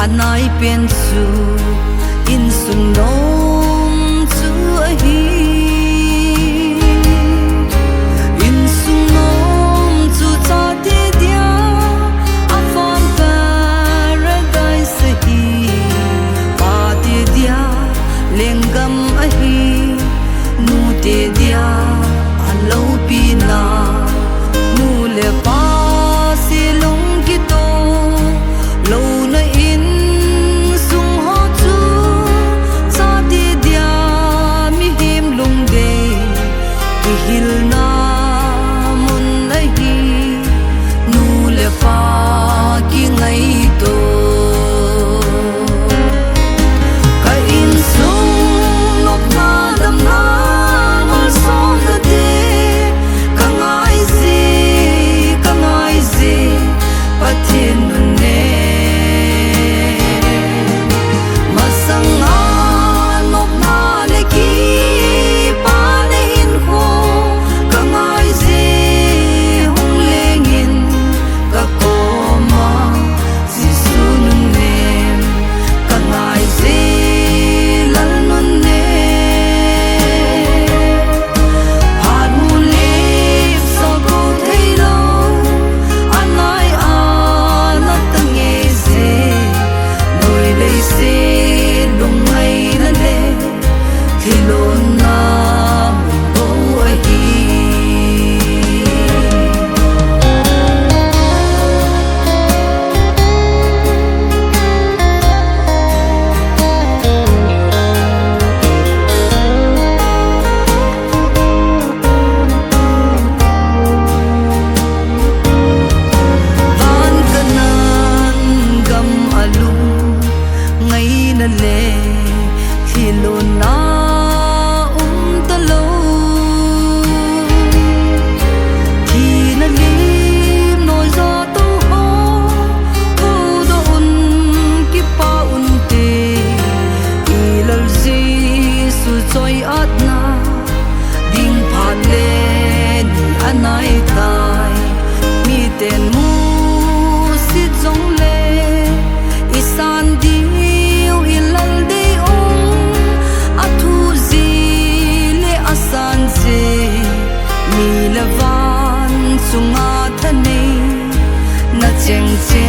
anai pen su in sung nom chu a hi in sung nom chu cha ti dia a fam paradise hi pa ti dia lengam a hi nu te dia a lo pi na nu le pa si long ki to lo na in sung ho chu cha ti dia mi him lung de ki hil na mun na hi nu le pa ki ngai to ka in sung lop na dam na ngol song na de ka ngai zi pathin ne masanga nop na le ki pa ne in ho ka ngai zi hung lengin ka ko ma si sun ne ka ngai zi lal nun ne han mu le so ko thei lo anai na tang e se noi le se lung mai na le thilo na bo a hi van kanan gam alung ngai na le thilo na ta lo thi na lim noi zo to ho ho do un ki pa un te ilal zi su choi at na ding phat le ni anai tai mi ten mu si jong le isan diu ilal de ong athu zi le asan ze mi lawan sunga thane na cheng che